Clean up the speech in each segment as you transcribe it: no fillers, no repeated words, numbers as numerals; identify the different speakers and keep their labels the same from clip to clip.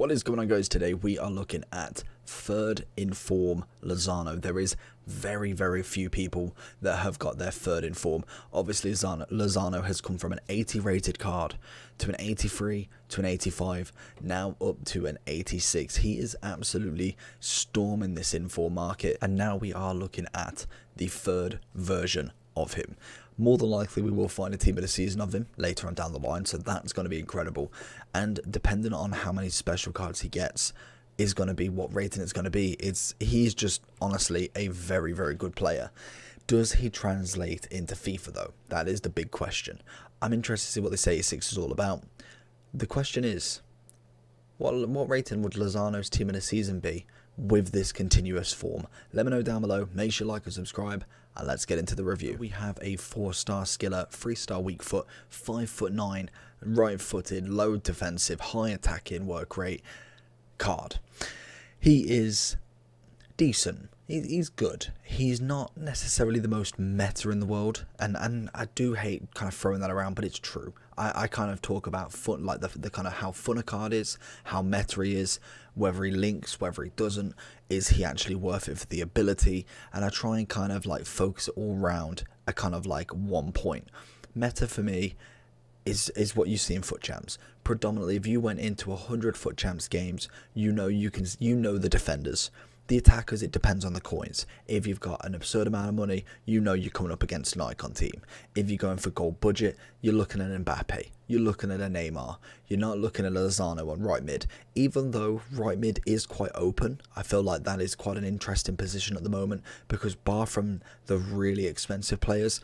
Speaker 1: What is going on, guys? Today we are looking at third in form Lozano. There is very few people that have got their third in form. Obviously Lozano has come from an 80 rated card to an 83 to an 85, now up to an 86. He is absolutely storming this inform market, and now we are looking at the third version of him. More than likely we will find a team of the season of him later on down the line, so that's going to be incredible. And depending on how many special cards he gets is going to be what rating it's going to be. He's just honestly a very good player. Does he translate into FIFA though? That is the big question. I'm interested to see what this 86 is all about. The question is, what rating would Lozano's team of the season be with this continuous form? Let me know down below. Make sure you like and subscribe, and let's get into the review. We have a 4-star skiller, 3-star weak foot, 5'9", right-footed, low defensive, high attacking work rate card. He is decent. He's good. He's not necessarily the most meta in the world, and I do hate kind of throwing that around, but it's true. I kind of talk about fun, like the kind of how fun a card is, how meta he is, whether he links, whether he doesn't, is he actually worth it for the ability, and I try and kind of like focus it all around a kind of like one point. Meta for me is what you see in FUT Champs. Predominantly, if you went into 100 FUT Champs games, you know the defenders. The attackers, it depends on the coins. If you've got an absurd amount of money, you know you're coming up against an icon team. If you're going for gold budget, you're looking at Mbappe, you're looking at a Neymar, you're not looking at a Lozano on right mid. Even though right mid is quite open, I feel like that is quite an interesting position at the moment, because bar from the really expensive players,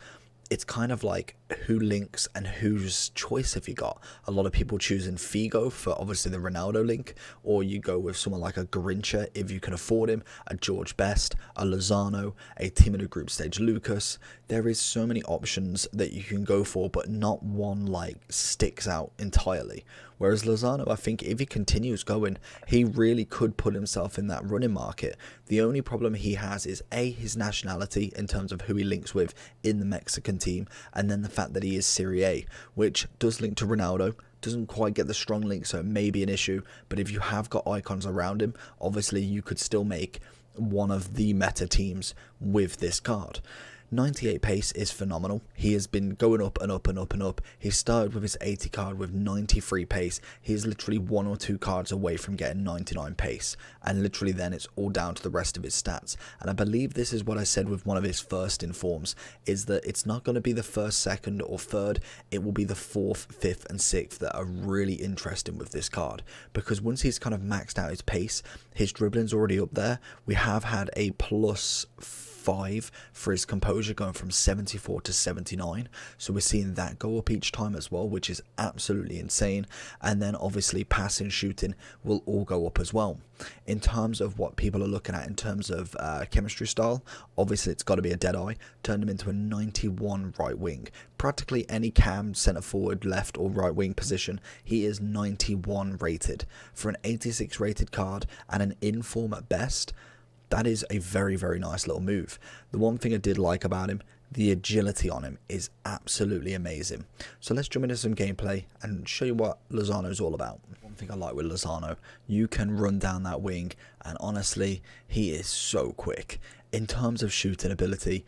Speaker 1: it's kind of like who links and whose choice have you got. A lot of people choosing Figo for obviously the Ronaldo link, or you go with someone like a Garincha if you can afford him, a George Best, a Lozano, a team in the group stage Lucas. There is so many options that you can go for, but not one like sticks out entirely. Whereas Lozano, I think if he continues going, he really could put himself in that running market. The only problem he has is A, his nationality in terms of who he links with in the Mexican team, and then the fact that he is Serie A, which does link to Ronaldo. Doesn't quite get the strong link, so it may be an issue, but if you have got icons around him, obviously you could still make one of the meta teams with this card. 98 pace is phenomenal. He has been going up and up and up and up. He started with his 80 card with 93 pace. He is literally 1 or 2 cards away from getting 99 pace, and literally then it's all down to the rest of his stats. And I believe this is what I said with one of his first informs, is that it's not going to be the first, second or third, it will be the 4th, 5th and 6th that are really interesting with this card, because once he's kind of maxed out his pace, his dribbling's already up there. We have had a plus 5 for his composure, going from 74 to 79, so we're seeing that go up each time as well, which is absolutely insane. And then obviously passing, shooting will all go up as well. In terms of what people are looking at in terms of chemistry style, obviously it's got to be a dead eye. Turned him into a 91 right wing. Practically any cam, centre forward, left or right wing position, he is 91 rated. For an 86 rated card and an inform at best, that is a very nice little move. The one thing I did like about him, the agility on him is absolutely amazing. So let's jump into some gameplay and show you what Lozano is all about. One thing I like with Lozano, you can run down that wing, and honestly, he is so quick. In terms of shooting ability,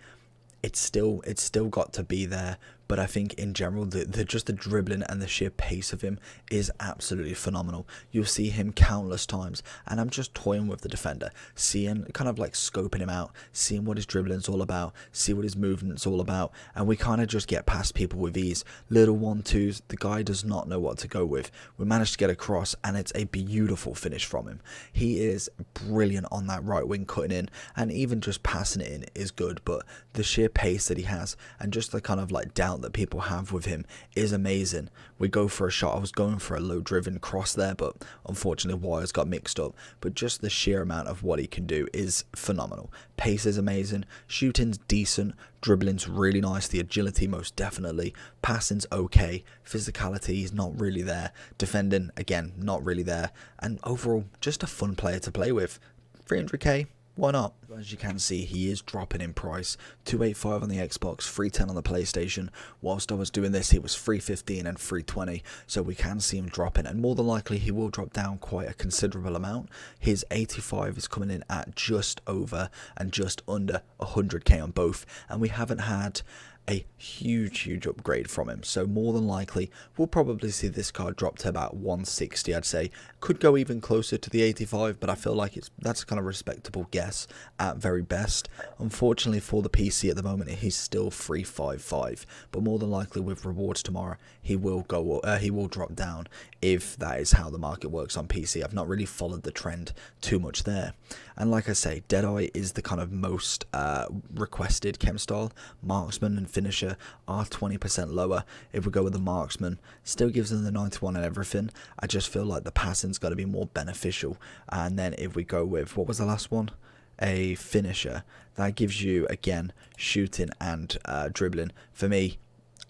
Speaker 1: it's still got to be there, but I think in general just the dribbling and the sheer pace of him is absolutely phenomenal. You'll see him countless times, and I'm just toying with the defender, seeing, kind of like scoping him out, seeing what his dribbling's all about, see what his movement's all about, and we kind of just get past people with ease. Little 1-2s, the guy does not know what to go with. We managed to get across, and it's a beautiful finish from him. He is brilliant on that right wing cutting in, and even just passing it in is good, but the sheer pace that he has and just the kind of like doubt that people have with him is amazing. We go for a shot. I was going for a low driven cross there, but unfortunately wires got mixed up. But just the sheer amount of what he can do is phenomenal. Pace is amazing, shooting's decent, dribbling's really nice, the agility most definitely, passing's okay, physicality is not really there, defending again not really there, and overall just a fun player to play with. 300k, why not? As you can see, he is dropping in price. 285 on the Xbox, 310 on the PlayStation. Whilst I was doing this, he was 315 and 320, so we can see him dropping, and more than likely he will drop down quite a considerable amount. His 85 is coming in at just over and just under 100k on both, and we haven't had a huge upgrade from him, so more than likely we'll probably see this card drop to about 160. I'd say could go even closer to the 85, but I feel like that's a kind of respectable guess at very best. Unfortunately for the PC at the moment, he's still 355, but more than likely with rewards tomorrow he will drop down, if that is how the market works on PC. I've not really followed the trend too much there, and like I say, Deadeye is the kind of most requested chem style. Marksman and finisher are 20% lower. If we go with the marksman, still gives them the 91 and everything. I just feel like the passing's got to be more beneficial. And then if we go with, what was the last one? A finisher, that gives you again shooting and dribbling. For me,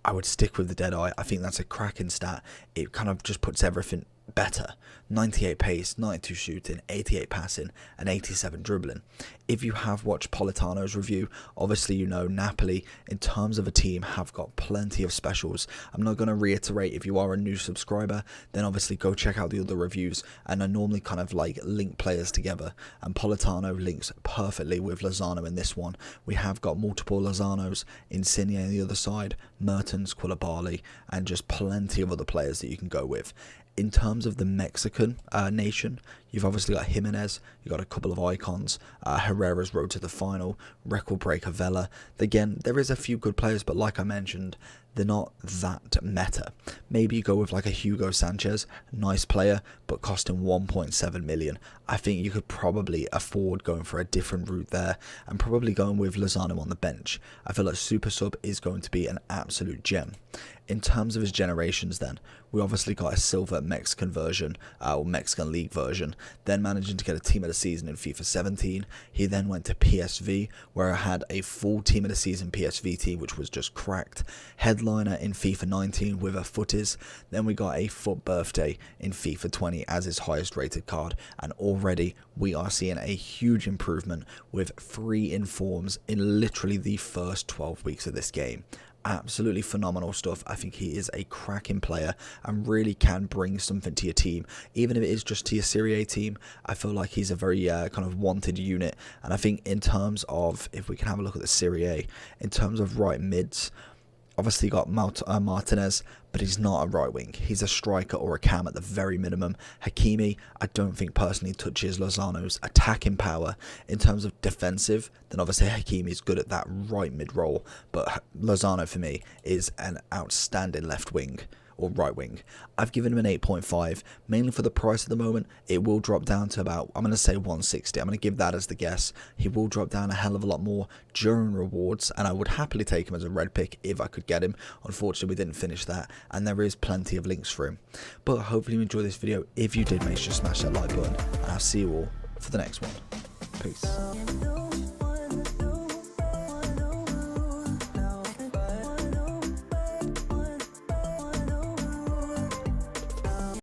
Speaker 1: I would stick with the Deadeye. I think that's a cracking stat. It kind of just puts everything better. 98 pace, 92 shooting, 88 passing, and 87 dribbling. If you have watched Politano's review, obviously you know Napoli, in terms of a team, have got plenty of specials. I'm not going to reiterate. If you are a new subscriber, then obviously go check out the other reviews, and I normally kind of like link players together, and Politano links perfectly with Lozano in this one. We have got multiple Lozanos, Insigne on the other side, Mertens, Koulibaly, and just plenty of other players that you can go with. In terms of the Mexican nation, you've obviously got Jimenez, you've got a couple of icons, Herrera's road to the final, record breaker Vela. Again, there is a few good players, but like I mentioned, they're not that meta. Maybe you go with like a Hugo Sanchez, nice player, but costing 1.7 million. I think you could probably afford going for a different route there, and probably going with Lozano on the bench. I feel like Super Sub is going to be an absolute gem. In terms of his generations then, we obviously got a silver Mexican version, or Mexican League version, then managing to get a team of the season in FIFA 17. He then went to PSV, where I had a full team of the season PSV team, which was just cracked. Headliner in FIFA 19 with a footies. Then we got a foot birthday in FIFA 20 as his highest rated card, and already we are seeing a huge improvement with 3 informs in literally the first 12 weeks of this game. Absolutely phenomenal stuff. I think he is a cracking player and really can bring something to your team, even if it is just to your Serie A team. I feel like he's a very kind of wanted unit, and I think in terms of, if we can have a look at the Serie A, in terms of right mids, obviously got Martinez, but he's not a right wing. He's a striker or a cam at the very minimum. Hakimi, I don't think personally touches Lozano's attacking power. In terms of defensive, then obviously Hakimi is good at that right mid role, but Lozano for me is an outstanding left wing or right wing. I've given him an 8.5, mainly for the price at the moment. It will drop down to about, I'm going to say 160. I'm going to give that as the guess. He will drop down a hell of a lot more during rewards, and I would happily take him as a red pick if I could get him. Unfortunately, we didn't finish that, and there is plenty of links for him. But hopefully you enjoyed this video. If you did, make sure to smash that like button, and I'll see you all for the next one. Peace.